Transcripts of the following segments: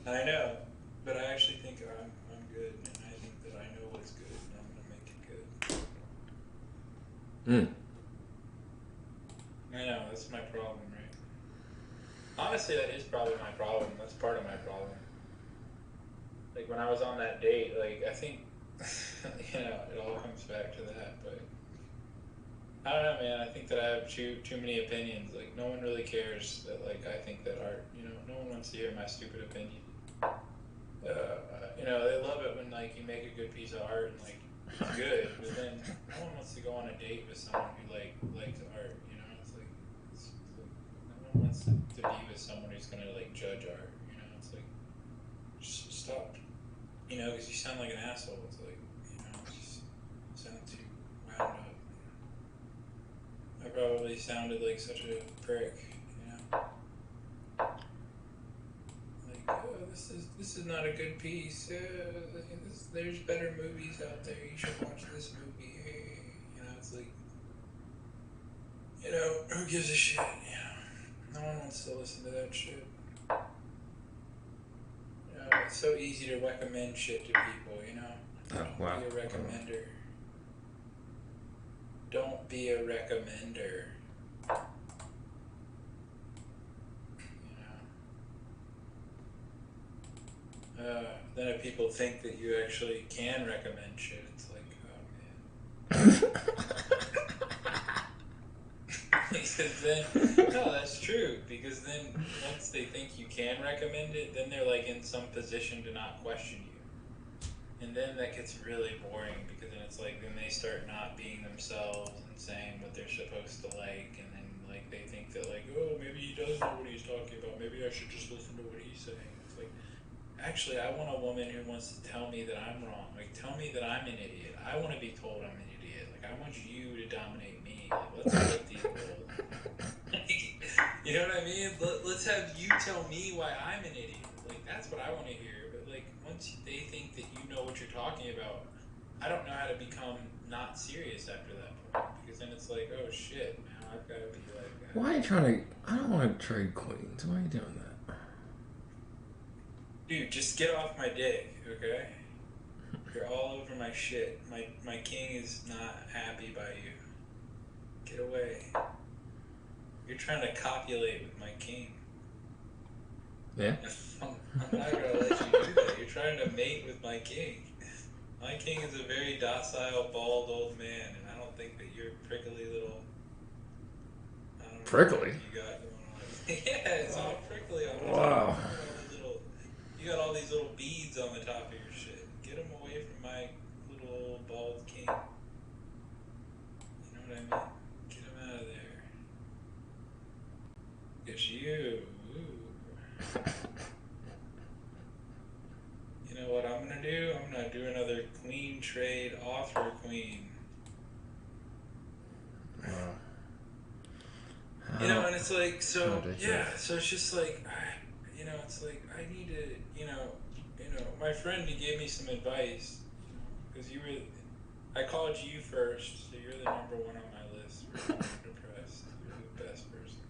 I know, but I actually think I'm good, and I think that I know what's good, and I'm gonna make it good. Hmm. I know, that's my problem, right? Honestly, that is probably my problem. That's part of my problem. Like when I was on that date, like I think, it all comes back to that. But I don't know, man. I think that I have too many opinions. Like no one really cares that like I think that art. No one wants to hear my stupid opinion. They love it when like you make a good piece of art and like it's good, but then no one wants to go on a date with someone who likes art. It's like no one wants to be with someone who's gonna like judge art. It's like just stop. Because you sound like an asshole. It's like it just sound too wound up. I probably sounded like such a prick. Like, oh, this is not a good piece. There's better movies out there. You should watch this movie. It's like, who gives a shit? No one wants to listen to that shit. It's so easy to recommend shit to people. Oh, Don't wow. be a recommender. Don't be a recommender. Then if people think that you actually can recommend shit, it's like, oh man. Because then, no, that's true. Because then once they think you can recommend it, then they're like in some position to not question you. And then that gets really boring because then it's like, then they start not being themselves and saying what they're supposed to like. And then like they think that like, oh, maybe he does know what he's talking about. Maybe I should just listen to what he's saying. It's like, actually, I want a woman who wants to tell me that I'm wrong. Like, tell me that I'm an idiot. I want to be told I'm an idiot. Like, I want you to dominate me. Like, let's flip these roles. You know what I mean? Let's have you tell me why I'm an idiot. Like, that's what I want to hear. But, like, once they think that you know what you're talking about, I don't know how to become not serious after that point. Because then it's like, oh, shit. Now I've got to be like... Why are you trying to... I don't want to trade queens. Why are you doing that? Dude, just get off my dick, okay? You're all over my shit. My king is not happy by you. Get away. You're trying to copulate with my king. Yeah? I'm not gonna let you do that. You're trying to mate with my king. My king is a very docile, bald old man, and I don't think that you're prickly little... I don't know Prickly? what you got going on. Yeah, it's all prickly on the top. Wow. You got all these little beads on the top of your shit. Get them away from my little old bald king. You know what I mean? Get him out of there. It's you. Ooh. You know what I'm gonna do? I'm gonna do another queen trade offer queen. Wow. And it's like, so, ridiculous. yeah, so it's just like, it's like, I need to, my friend, he gave me some advice, because I called you first, so you're the number one on my list for depressed. You're the best person.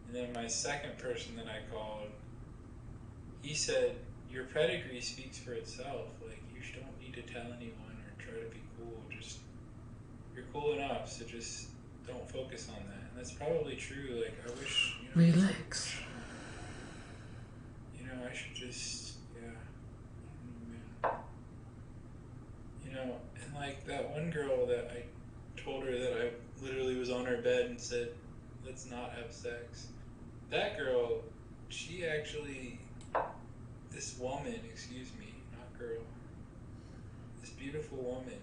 And then my second person that I called, he said, your pedigree speaks for itself. Like, you don't need to tell anyone or try to be cool. Just, you're cool enough, so just don't focus on that. And that's probably true. Like, I wish, Relax. I should just, yeah. I don't know, man. And like that one girl that I told her that I literally was on her bed and said, let's not have sex. That girl, she actually, this woman, excuse me, not girl, this beautiful woman,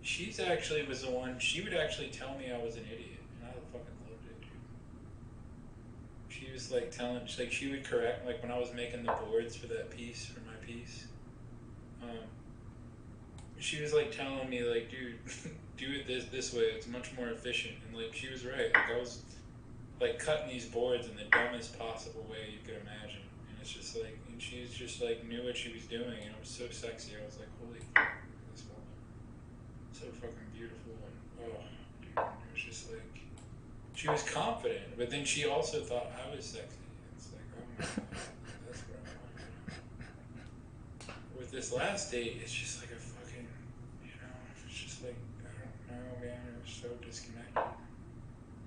she's actually was the one, she would actually tell me I was an idiot, and I fucking loved it, dude. She was like she would correct, like when I was making the boards for that piece, for my piece, she was like telling me like, dude, do it this way, it's much more efficient, and like she was right, like I was like cutting these boards in the dumbest possible way you could imagine, and it's just like, and she was just like knew what she was doing, and it was so sexy. I was like, holy fuck, this woman, so fucking beautiful, and oh, dude, it was just like, she was confident, but then she also thought I was sexy. It's like, oh my god, that's what I wanted. this last date, it's just like a fucking, it's just like, I don't know, man, it was so disconnected.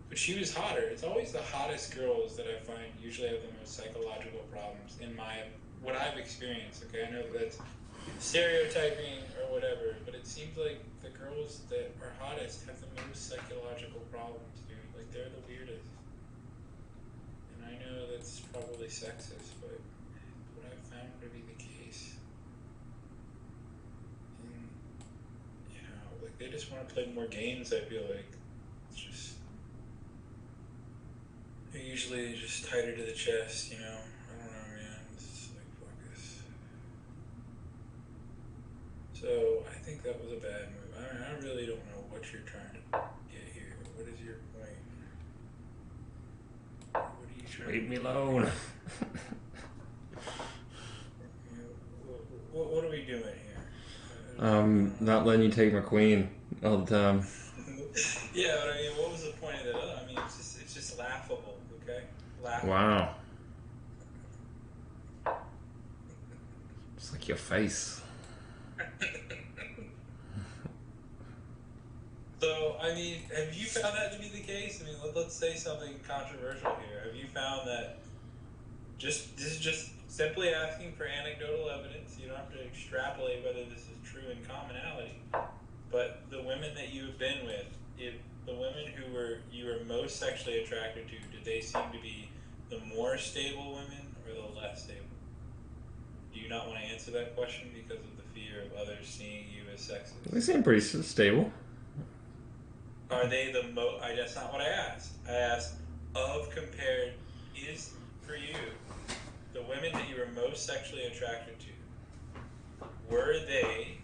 But she was hotter. It's always the hottest girls that I find usually have the most psychological problems in what I've experienced, okay? I know that's stereotyping or whatever, but it seems like the girls that are hottest have the most psychological problems, dude. Like, they're the weirdest. And I know that's probably sexist, but what I've found to be the case. And, like, they just want to play more games, I feel like. It's just... They're usually just tighter to the chest, I don't know, man. It's just like, fuck this. So, I think that was a bad move. I mean, I really don't know what you're trying to get here. What is your point? What are you trying Leave to me do? alone. What are we doing here? Not letting you take my queen all the time. Yeah, but I mean, what was the point of that? I mean, it's just laughable, okay? Laughable. Wow. It's like your face. So, I mean, have you found that to be the case? I mean, let's say something controversial here. Have you found that this is just simply asking for anecdotal evidence? You don't have to extrapolate whether this is true in commonality. But the women that you've been with, if the women you were most sexually attracted to, did they seem to be the more stable women or the less stable? Do you not want to answer that question because of the fear of others seeing you as sexist? They seem pretty stable. Are they the most? That's not what I asked. I asked, is for you, the women that you were most sexually attracted to, were they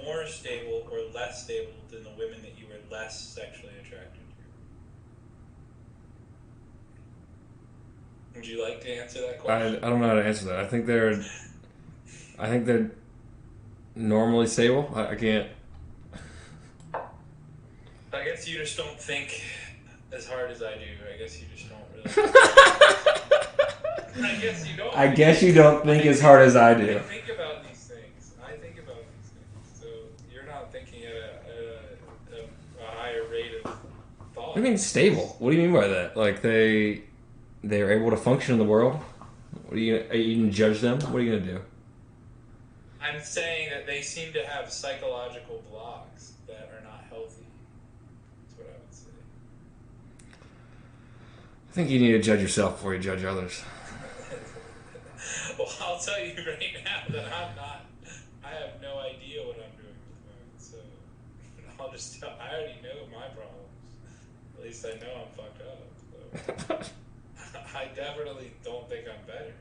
more stable or less stable than the women that you were less sexually attracted to? Would you like to answer that question? I don't know how to answer that. I think they're normally stable. I can't. I guess you just don't think as hard as I do. I guess you just don't really. I guess you don't. I guess you don't think as hard as I do. I think about these things. So you're not thinking at a higher rate of thought. What do you mean stable? What do you mean by that? Like they're able to function in the world? Are you gonna judge them? What are you gonna do? I'm saying that they seem to have psychological blocks that are not healthy. That's what I would say. I think you need to judge yourself before you judge others. Well, I'll tell you right now that I'm not. I have no idea what I'm doing with women, so I'll just tell. I already know my problems. At least I know I'm fucked up. So. I definitely don't think I'm better.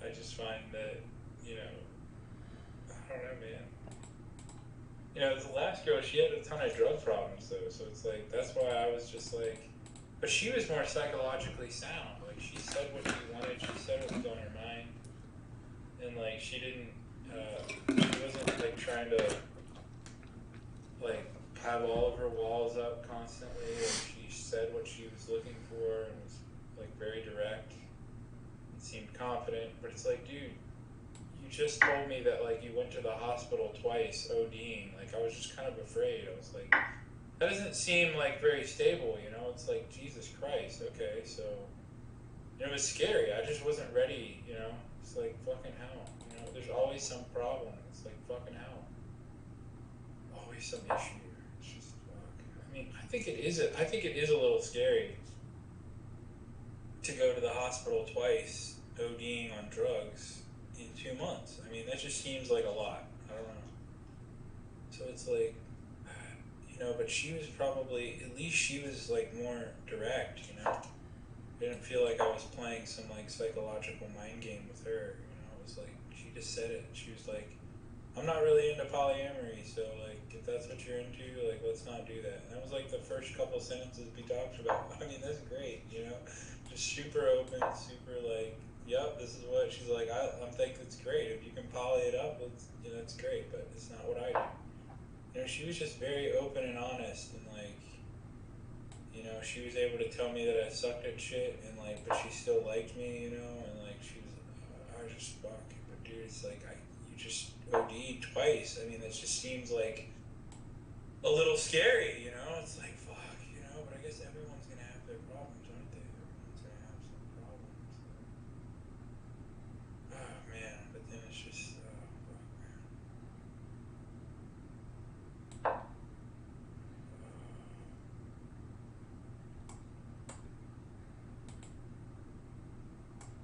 I just find that, I don't know, man. The last girl, she had a ton of drug problems, though, so it's like, that's why I was just like, but she was more psychologically sound. Like, she said what she wanted, she said what was on her mind, and, like, she wasn't, like, trying to, like, have all of her walls up constantly. Like, she said what she was looking for and was, like, very direct and seemed confident. But it's like, dude, you just told me that, like, you went to the hospital twice ODing. Like, I was just kind of afraid. I was like, that doesn't seem, like, very stable, It's like, Jesus Christ, okay, so... it was scary. I just wasn't ready, It's like, fucking hell, There's always some problem. It's like, fucking hell. Always some issue. It's just, fuck. I mean, I think it is a little scary to go to the hospital twice ODing on drugs in 2 months. I mean, that just seems like a lot. I don't know. So it's like, but she was probably, at least she was, like, more direct, I didn't feel like I was playing some, like, psychological mind game with her, It was like, she just said it. She was like, I'm not really into polyamory, so, like, if that's what you're into, like, let's not do that. And that was, like, the first couple sentences we talked about. I mean, that's great, Just super open, super, like, yep, this is what, she's like, I think it's great. If you can poly it up, it's great, but it's not what I do. She was just very open and honest, and, like, she was able to tell me that I sucked at shit, and, like, but she still liked me, and, like, I was just fucking, but dude, it's like you just OD'd twice. I mean, that just seems like a little scary, you know? It's like, fuck, you know? But I guess everyone's gonna have their problems, aren't they? Everyone's gonna have some problems. Oh, man. But then it's just, oh, fuck,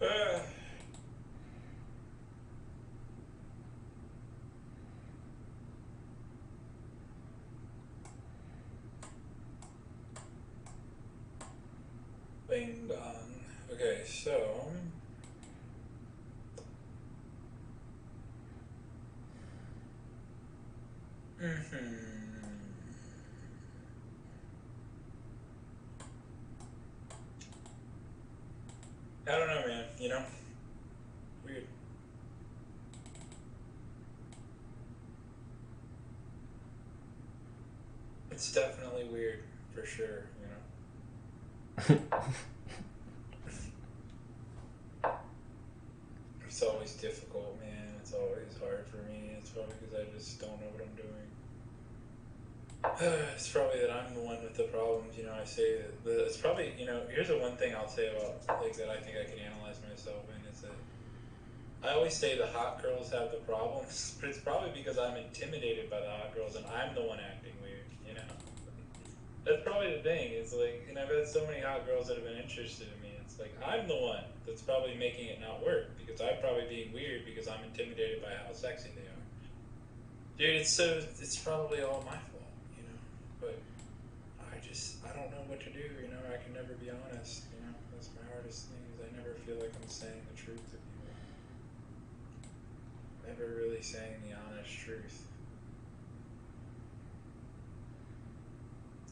man. Bing bong. Okay, so I don't know, man. You know, weird. It's definitely weird, for sure. You know. It's always difficult, man. It's always hard for me. It's probably because I just don't know what I'm doing. It's probably that I'm the one with the problems, you know. I say that it's probably, you know, here's the one thing I'll say about, like, that I think I can analyze myself in, is that I always say the hot girls have the problems, but it's probably because I'm intimidated by the hot girls and I'm the one acting weird, you know. That's probably the thing. It's like, and I've had so many hot girls that have been interested in me. It's like, I'm the one that's probably making it not work, because I'm probably being weird because I'm intimidated by how sexy they are. Dude, it's probably all my fault, you know. But I don't know what to do, you know. I can never be honest, you know. That's my hardest thing, is I never feel like I'm saying the truth to people. Never really saying the honest truth.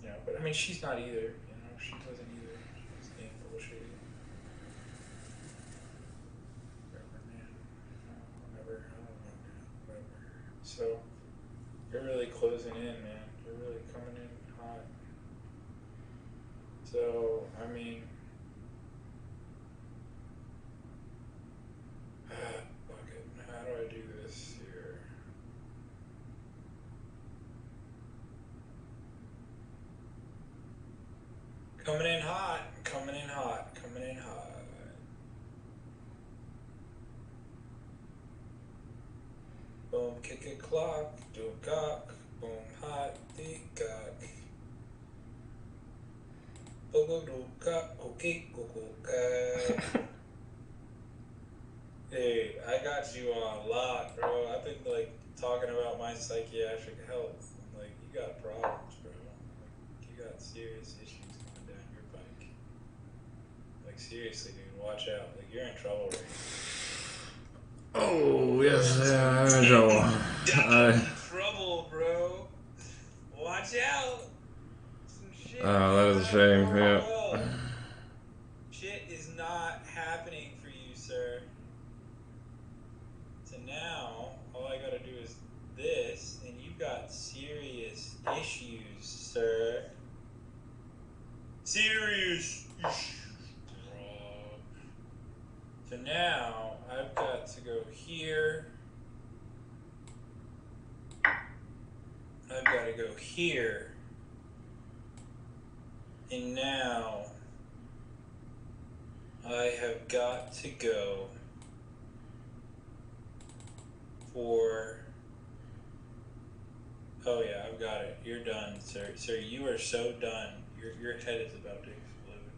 You know, but I mean, she's not either, you know. She wasn't either. She was being bullshitty. Whatever, man. Whatever. I don't know, man. Whatever. So, you're really closing in, man. You're really coming in hot. So, I mean, fuck it. How do I do this here? Coming in hot, coming in hot, coming in hot. Boom, kick a clock, do a cock, boom, hot, the cock. Go do cock, okay, go cock. Hey, I got you on lock, bro. I've been like talking about my psychiatric health. I'm like, you got problems, bro. Like, you got serious issues coming down your bike. Like, seriously, dude, watch out. Like, you're in trouble right now. Oh, yes, I'm in trouble. In trouble, bro. Watch out. Some shit. Oh, that is a shame, yeah. Well. Shit is not happening for you, sir. So now, all I gotta do is this, and you've got serious issues, sir. Serious issues, bro. So now, I've got to go here. I've got to go here. And now, I have got to go for, oh yeah, I've got it. You're done, sir. Sir, you are so done. Your head is about to explode.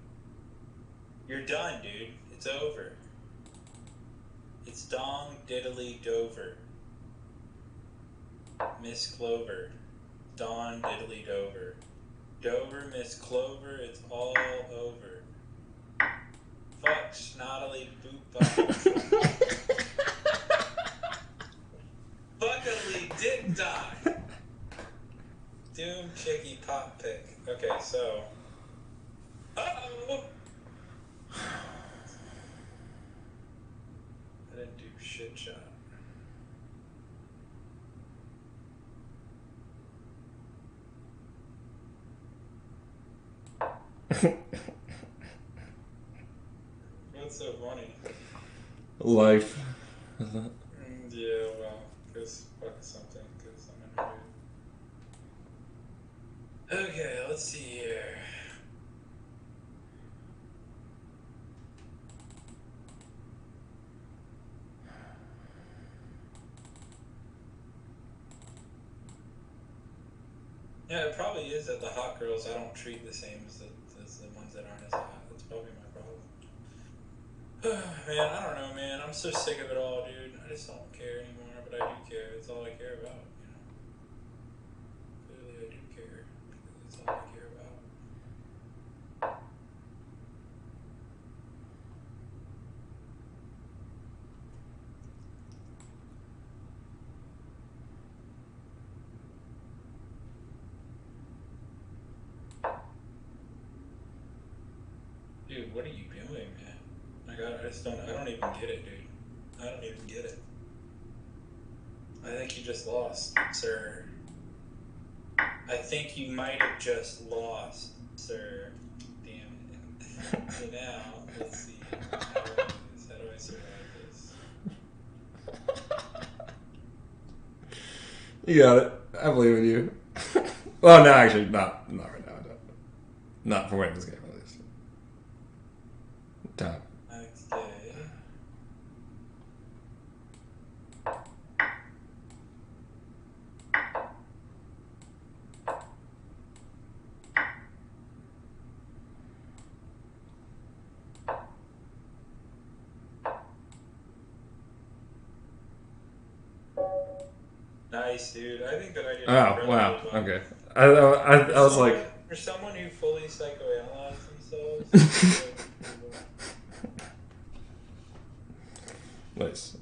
You're done, dude. It's over. It's dong diddly dover. Miss Clover. Dawn diddly dover. Dover, Miss Clover, it's all over. Fuck, snottily boot bop. Fuckily dick die. Doom chicky pop pick. Okay, so. Uh-oh! I didn't do shit shot. What's so funny? Life. Yeah, well, because fuck something, because I'm in a mood. Okay, let's see here. Yeah, it probably is that the hot girls I don't treat the same as the ones that aren't as hot. That's probably my problem. Man, I don't know, man. I'm so sick of it all, dude. I just don't care anymore, but I do care. It's all I care about, you know. Clearly I do care, because it's all I care about. Dude, what are you doing, man? Like, I don't even get it, dude. I don't even get it. I think you just lost, sir. I think you might have just lost, sir. Damn it. So now, let's see. How do I do this? How do I survive this? You got it. I believe in you. Well, no, actually, not right now. Not for winning this game, at least. Time. Okay. Nice, dude. I think that I did. Oh, wow. Well. Okay. I was like... For someone who fully psychoanalyzed themselves. Nice.